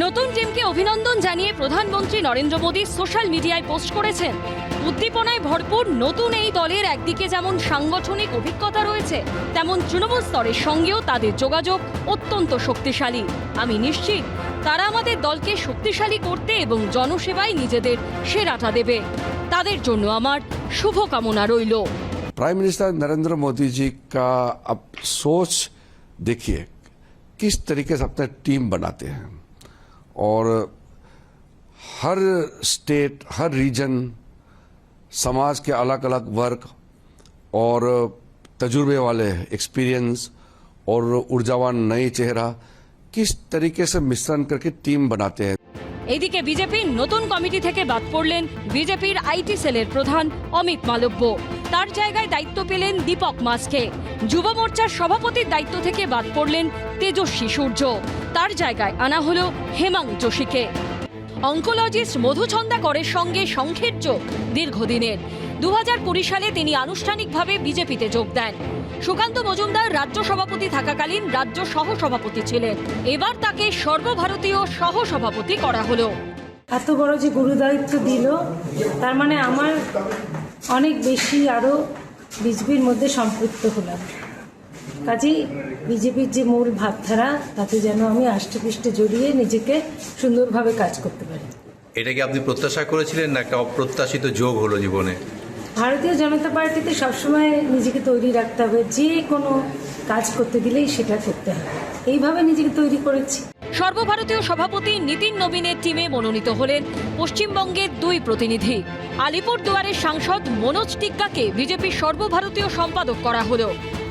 নতুন টিমকে অভিনন্দন জানিয়ে প্রধানমন্ত্রী নরেন্দ্র মোদী সোশ্যাল মিডিয়ায় পোস্ট করেছেন। উদ্দীপনায় ভরপুর নতুন এই দলের একদিকে যেমন সাংগঠনিক অভিজ্ঞতা রয়েছে, তেমন তৃণমূল স্তরের সঙ্গেও তাদের যোগাযোগ অত্যন্ত শক্তিশালী। আমি নিশ্চিত তারা আমাদের দলকে শক্তিশালী করতে এবং জনসেবায় নিজেদের সেরাটা দেবে। তাদের জন্য আমার শুভকামনা রইল। प्राइम मिनिस्टर नरेंद्र मोदी जी का अब सोच देखिए किस तरीके से अपना टीम बनाते हैं, और हर स्टेट, हर रीजन, समाज के अलग अलग वर्ग और तजुर्बे वाले एक्सपीरियंस और ऊर्जावान नए चेहरा किस तरीके से मिश्रण करके टीम बनाते हैं। এদিকে বিজেপির নতুন কমিটি থেকে বাদ পড়লেন বিজেপির আইটি সেলের প্রধান অমিত মালব্য। তার জায়গায় দায়িত্ব পেলেন দীপক মাসকে। যুব মোর্চার সভাপতির দায়িত্ব থেকে বাদ পড়লেন তেজস্বী সূর্য। তার জায়গায় আনা হলো হেমাং যোশীকে। অঙ্কোলজিস্ট মধুচন্দাকরের সঙ্গে সংঘের যোগ দীর্ঘদিনের। 2020 সালে তিনি আনুষ্ঠানিকভাবে বিজেপিতে যোগ দেন। সুকান্ত মজুমদার রাজ্য সভাপতি থাকাকালীন রাজ্য সহসভাপতি ছিলেন। এবার তাকে সর্বভারতীয় সহসভাপতি করা হলো। এত বড় যে গুরু দায়িত্ব দিল, তার মানে আমার অনেক বেশি আরো বিজেপির মধ্যে সম্পৃক্ত হলাম। কাজেই বিজেপির যে মূল ভাবধারা, তাতে যেন আমি আষ্টেপৃষ্টে জড়িয়ে নিজেকে সুন্দরভাবে কাজ করতে পারি। এটা কি আপনি প্রত্যাশা করেছিলেন না একটা অপ্রত্যাশিত যোগ হলো জীবনে? ভারতীয় জনতা পার্টিতে সবসময় নিজেকে তৈরি রাখতে হবে, যে কোনো কাজ করতে দিলেই সেটা করতে হবে। এইভাবে নিজেকে তৈরি করেছি। সর্বভারতীয় সভাপতি নীতিন নবীনের টিমে মনোনীত হলেন পশ্চিমবঙ্গের দুই প্রতিনিধি। আলিপুরদুয়ারের সাংসদ মনোজ টিগ্গাকে বিজেপির সর্বভারতীয় সম্পাদক করা হলো।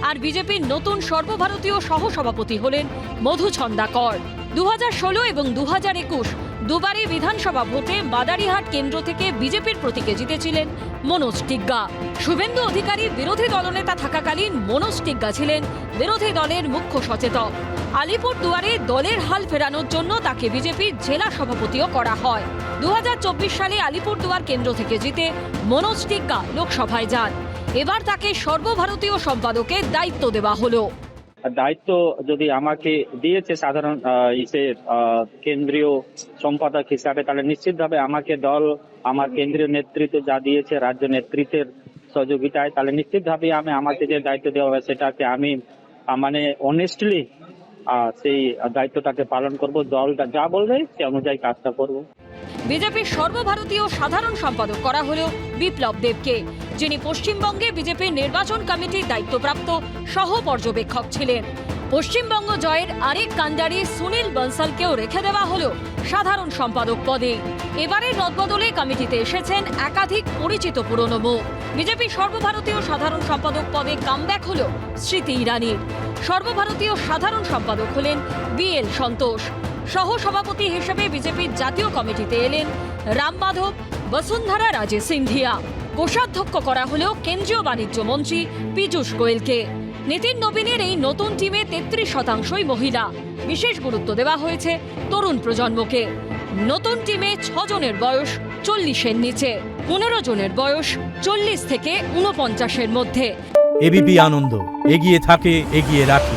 আর বিজেপির নতুন সর্বভারতীয় সহসভাপতি হলেন মধুচন্দাকর। 2016 এবং 2021 দুবারই বিধানসভা ভোটে মাদারিহাট কেন্দ্র থেকে বিজেপির প্রতীকে জিতেছিলেন মনোজ টিগ্গা। শুভেন্দু অধিকারী বিরোধী দলনেতা থাকাকালীন মনোজ টিগ্গা ছিলেন বিরোধী দলের মুখ্য সচেতক। আলিপুরদুয়ারে দলের হাল ফেরানোর জন্য তাকে বিজেপির জেলা সভাপতিও করা হয়। 2024 সালে আলিপুরদুয়ার কেন্দ্র থেকে জিতে মনোজ টিগ্গা লোকসভায় যান। এবার তাকে সর্বভারতীয় সম্পাদকের দায়িত্ব দেওয়া হলো। দায়িত্ব যদি আমাকে দিয়েছে সাধারণ কেন্দ্রীয় সম্পাদক হিসাবে, তাহলে নিশ্চিতভাবে আমাকে দল, আমার কেন্দ্রীয় নেতৃত্ব যা দিয়েছে, রাজ্য নেতৃত্বের সহযোগিতায়, তাহলে নিশ্চিতভাবে আমাকে যে দায়িত্ব দেওয়া হবে সেটাকে আমি অনেস্টলি সেই দায়িত্বটাকে পালন করব। দলটা যা বলবে সে অনুযায়ী কাজটা করব। বিজেপির সর্বভারতীয় সাধারণ সম্পাদক করা হলো বিপ্লব দেবকে, যিনি পশ্চিমবঙ্গে বিজেপির নির্বাচন কমিটির দায়িত্বপ্রাপ্ত সহ পর্যবেক্ষক ছিলেন। পশ্চিমবঙ্গ জয়ের আরেক কাণ্ডারি সুনীল বনসালকেও রেখে দেওয়া হলো সাধারণ সম্পাদক পদে। এবারের রদবদলে কমিটিতে এসেছেন একাধিক পরিচিত পুরনো মুখ। বিজেপির সর্বভারতীয় সাধারণ সম্পাদক পদে কামব্যাক হলো স্মৃতি ইরানির। সর্বভারতীয় সাধারণ সম্পাদক হলেন BL সন্তোষ। সহসভাপতি হিসেবে বিজেপির জাতীয় কমিটিতে এলেন রাম মাধব, বসুন্ধরা রাজে সিন্ধিয়া। কোষাধ্যক্ষ করা হলো কেন্দ্রীয় বাণিজ্য মন্ত্রী পীযূষ গোয়েলকে। নীতিন নবীনের এই নতুন টিমে 33% মহিলা। বিশেষ গুরুত্ব দেওয়া হয়েছে তরুণ প্রজন্মকে। নতুন টিমে 6 জনের বয়স 40-এর নিচে, 15 জনের বয়স 40 থেকে 49-এর মধ্যে। এবিপি আনন্দ, এগিয়ে থাকে, এগিয়ে রাখে।